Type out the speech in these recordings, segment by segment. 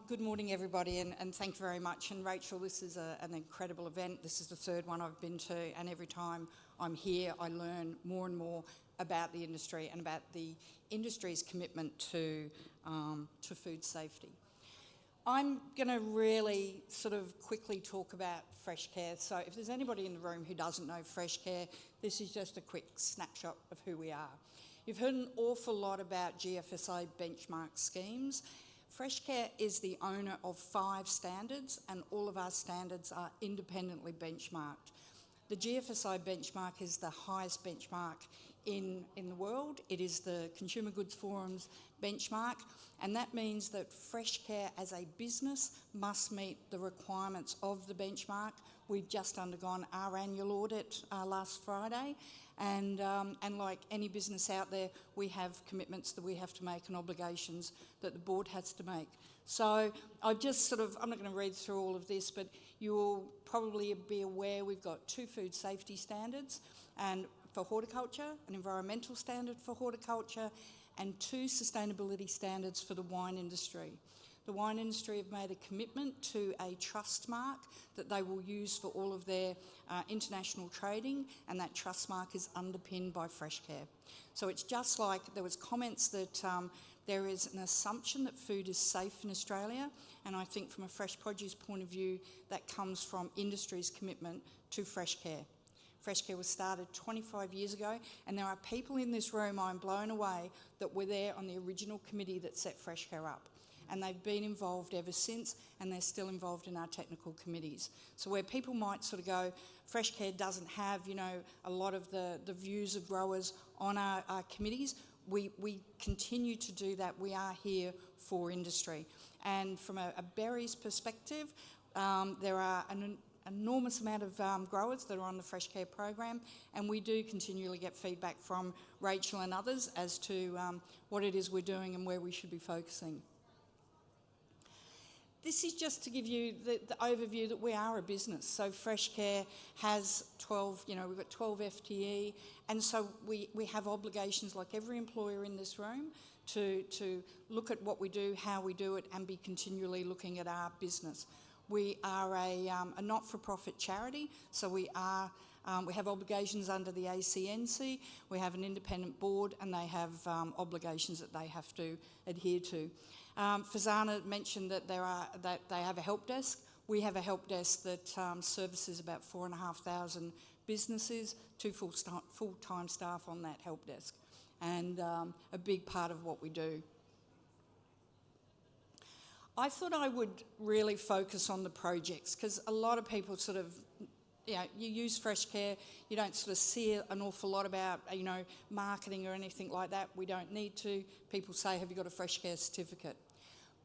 Good morning, everybody, and thank you very much. And Rachel, this is an incredible event. This is the third one I've been to, and every time I'm here, I learn more and more about the industry and about the industry's commitment to food safety. I'm going to really sort of quickly talk about Freshcare. So if there's anybody in the room who doesn't know Freshcare, this is just a quick snapshot of who we are. You've heard an awful lot about GFSI benchmark schemes. Freshcare is the owner of 5 standards, and all of our standards are independently benchmarked. The GFSI benchmark is the highest benchmark in the world. It is the Consumer Goods Forum's benchmark, and that means that Freshcare as a business must meet the requirements of the benchmark. We've just undergone our annual audit last Friday, and like any business out there, we have commitments that we have to make and obligations that the board has to make. So I'm not going to read through all of this, but you'll probably be aware we've got 2 food safety standards, and for horticulture, an environmental standard for horticulture, and 2 sustainability standards for the wine industry. The wine industry have made a commitment to a trust mark that they will use for all of their international trading, and that trust mark is underpinned by Freshcare. So it's just like there was comments that there is an assumption that food is safe in Australia, and I think from a fresh produce point of view, that comes from industry's commitment to Freshcare. Freshcare was started 25 years ago, and there are people in this room, I'm blown away, that were there on the original committee that set Freshcare up. And they've been involved ever since, and they're still involved in our technical committees. So where people might sort of go, Freshcare doesn't have, a lot of the views of growers on our committees, we continue to do that. We are here for industry. And from a berries perspective, there are an enormous amount of growers that are on the Freshcare program, and we do continually get feedback from Rachel and others as to what it is we're doing and where we should be focusing. This is just to give you the overview that we are a business. So Freshcare has 12, we've got 12 FTE, and so we have obligations like every employer in this room to look at what we do, how we do it, and be continually looking at our business. We are a not-for-profit charity, so we have obligations under the ACNC, we have an independent board, and they have obligations that they have to adhere to. Fazana mentioned that they have a help desk. We have a help desk that services about 4,500 businesses, 2 full-time staff on that help desk, and a big part of what we do. I thought I would really focus on the projects, because a lot of people sort of, you use Freshcare, you don't sort of see an awful lot about, marketing or anything like that. We don't need to. People say, have you got a Freshcare certificate?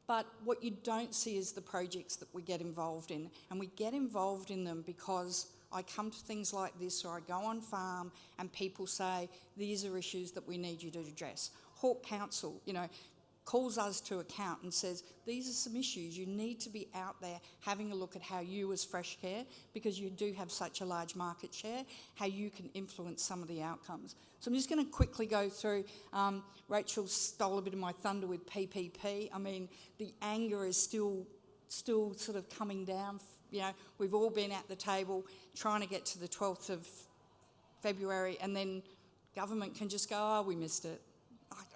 But what you don't see is the projects that we get involved in. And we get involved in them because I come to things like this, or I go on farm and people say, these are issues that we need you to address. Hawke Council, calls us to account and says, these are some issues. You need to be out there having a look at how you as Freshcare, because you do have such a large market share, how you can influence some of the outcomes. So I'm just going to quickly go through. Rachel stole a bit of my thunder with PPP. I mean, the anger is still sort of coming down. We've all been at the table trying to get to the 12th of February, and then government can just go, oh, we missed it.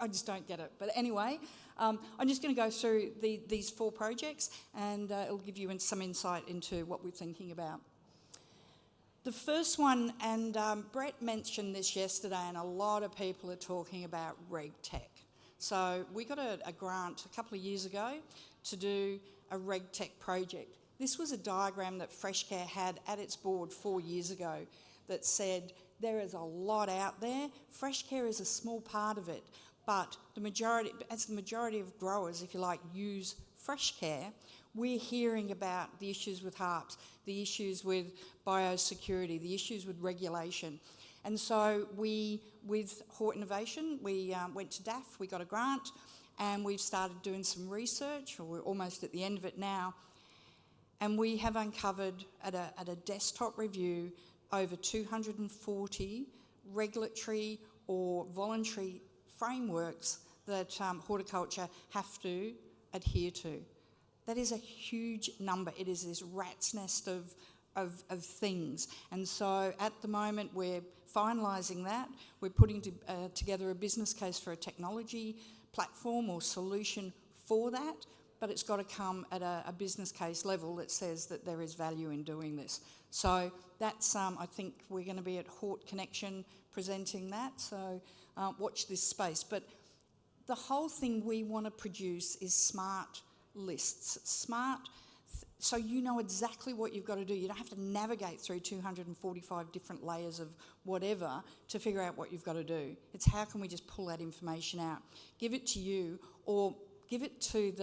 I just don't get it. But anyway, I'm just going to go through these 4 projects, and it'll give you some insight into what we're thinking about. The first one, and Brett mentioned this yesterday, and a lot of people are talking about RegTech. So we got a grant a couple of years ago to do a RegTech project. This was a diagram that Freshcare had at its board 4 years ago that said, there is a lot out there. Freshcare is a small part of it, but the majority of growers, if you like, use Freshcare, we're hearing about the issues with harps, the issues with biosecurity, the issues with regulation. And so with Hort Innovation, we went to DAF, we got a grant, and we've started doing some research, or we're almost at the end of it now, and we have uncovered at a desktop review over 240 regulatory or voluntary frameworks that horticulture have to adhere to. That is a huge number. It is this rat's nest of things. And so at the moment we're finalising that. We're putting together a business case for a technology platform or solution for that, but it's got to come at a business case level that says that there is value in doing this. So that's, I think we're going to be at Hort Connection presenting that, so watch this space. But the whole thing we want to produce is smart lists, so you know exactly what you've got to do. You don't have to navigate through 245 different layers of whatever to figure out what you've got to do. It's how can we just pull that information out, give it to you, or give it to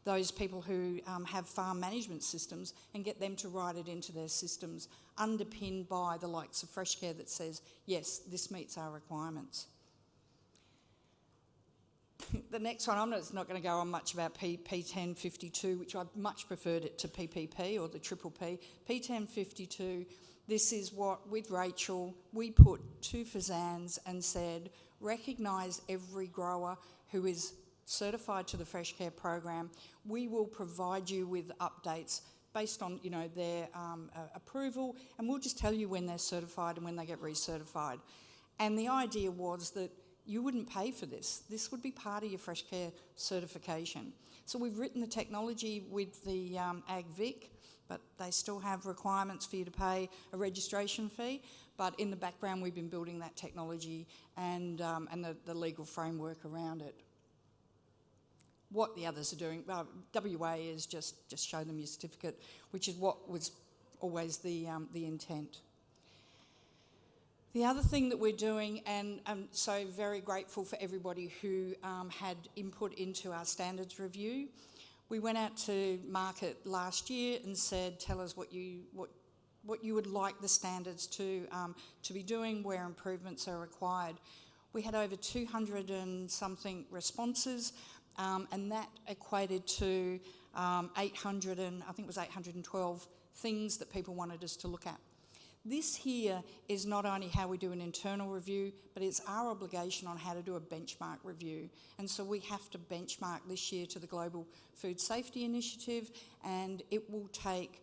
those people who have farm management systems and get them to write it into their systems, underpinned by the likes of Freshcare that says, yes, this meets our requirements. The next one, I'm not going to go on much about P1052, which I much preferred it to PPP or the triple P. P1052, this is what, with Rachel, we put two fazans and said, recognise every grower who is certified to the Freshcare program. We will provide you with updates based on their approval, and we'll just tell you when they're certified and when they get recertified. And the idea was that you wouldn't pay for this. This would be part of your Freshcare certification. So we've written the technology with the AgVic, but they still have requirements for you to pay a registration fee. But in the background, we've been building that technology and the legal framework around it. What the others are doing, WA is just show them your certificate, which is what was always the intent. The other thing that we're doing, and I'm so very grateful for everybody who had input into our standards review. We went out to market last year and said, tell us what you would like the standards to be doing, where improvements are required. We had over 200 and something responses, and that equated to 800 and I think it was 812 things that people wanted us to look at. This here is not only how we do an internal review, but it's our obligation on how to do a benchmark review. And so we have to benchmark this year to the Global Food Safety Initiative, and it will take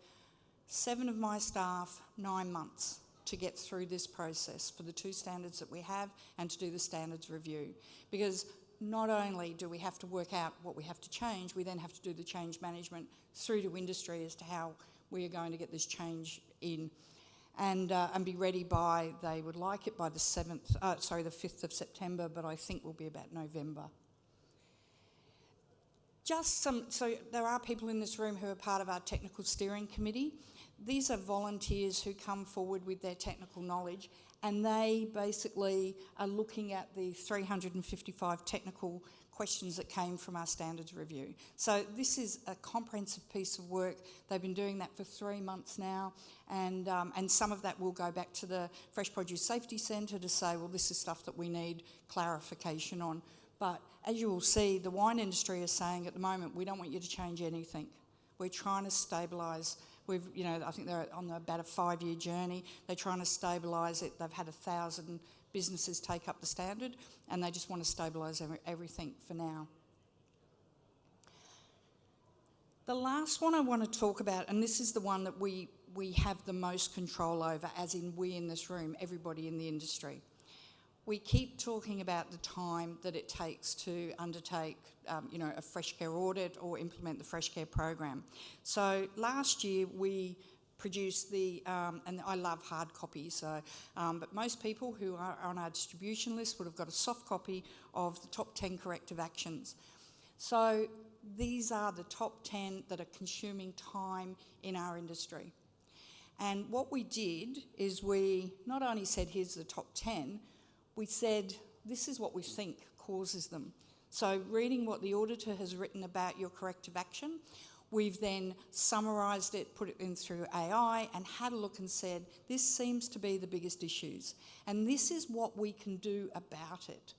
7 of my staff 9 months to get through this process for the 2 standards that we have and to do the standards review. Because not only do we have to work out what we have to change, we then have to do the change management through to industry as to how we are going to get this change in. And be ready by, they would like it by the 5th of September, but I think will be about November. So there are people in this room who are part of our technical steering committee. These are volunteers who come forward with their technical knowledge, and they basically are looking at the 355 technical questions that came from our standards review. So this is a comprehensive piece of work. They've been doing that for 3 months now, and some of that will go back to the Fresh Produce Safety Centre to say, well, this is stuff that we need clarification on. But as you will see, the wine industry is saying at the moment, we don't want you to change anything. We're trying to stabilise. I think they're on about a 5-year journey. They're trying to stabilise it. They've had 1,000 businesses take up the standard, and they just want to stabilise everything for now. The last one I want to talk about, and this is the one that we have the most control over, as in we in this room, everybody in the industry. We keep talking about the time that it takes to undertake a Freshcare audit or implement the Freshcare program. So last year we produced and I love hard copy, but most people who are on our distribution list would have got a soft copy of the top 10 corrective actions. So these are the top 10 that are consuming time in our industry. And what we did is we not only said, here's the top 10, we said, this is what we think causes them. So reading what the auditor has written about your corrective action, we've then summarised it, put it in through AI, and had a look and said, this seems to be the biggest issues. And this is what we can do about it.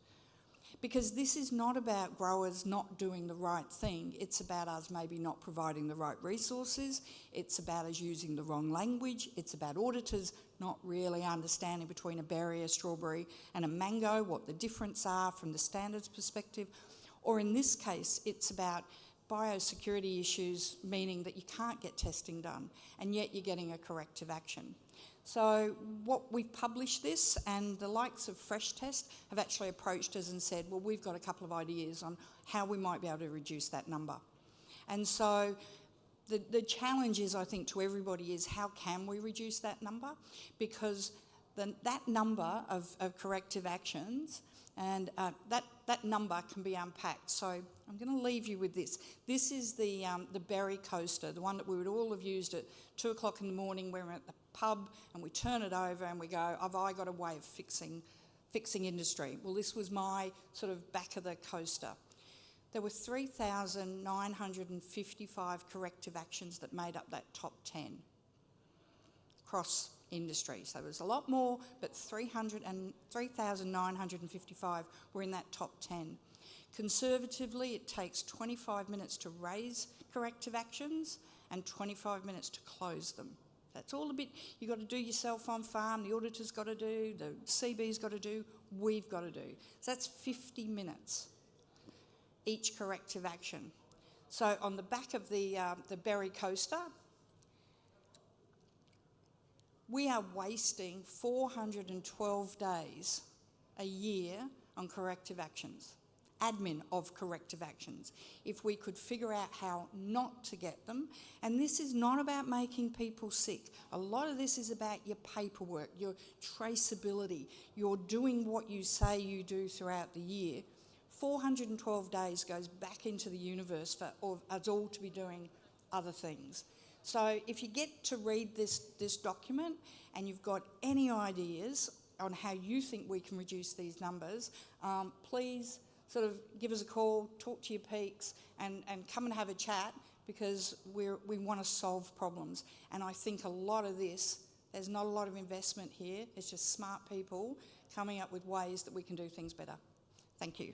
Because this is not about growers not doing the right thing. It's about us maybe not providing the right resources. It's about us using the wrong language. It's about auditors not really understanding between a berry, a strawberry and a mango, what the difference are from the standards perspective. Or in this case, it's about biosecurity issues, meaning that you can't get testing done, and yet you're getting a corrective action. So we've published this, and the likes of Freshcare have actually approached us and said, well, we've got a couple of ideas on how we might be able to reduce that number. And so the challenge is, I think, to everybody is how can we reduce that number? Because that number of corrective actions and that number can be unpacked. So I'm going to leave you with this. This is the berry coaster, the one that we would all have used at 2 o'clock in the morning when we're at the pub and we turn it over and we go, have I got a way of fixing industry? Well, this was my sort of back of the coaster. There were 3,955 corrective actions that made up that top 10 across industry. So there was a lot more, but 3,955 were in that top 10. Conservatively, it takes 25 minutes to raise corrective actions and 25 minutes to close them. That's all a bit you've got to do yourself on farm, the auditor's got to do, the CB's got to do, we've got to do. So that's 50 minutes, each corrective action. So on the back of the berry coaster, we are wasting 412 days a year on corrective actions, admin of corrective actions, if we could figure out how not to get them. And this is not about making people sick. A lot of this is about your paperwork, your traceability, you're doing what you say you do throughout the year. 412 days goes back into the universe for us all to be doing other things. So if you get to read this document and you've got any ideas on how you think we can reduce these numbers, please sort of give us a call, talk to your peaks, and come and have a chat, because we want to solve problems. And I think a lot of this, there's not a lot of investment here. It's just smart people coming up with ways that we can do things better. Thank you.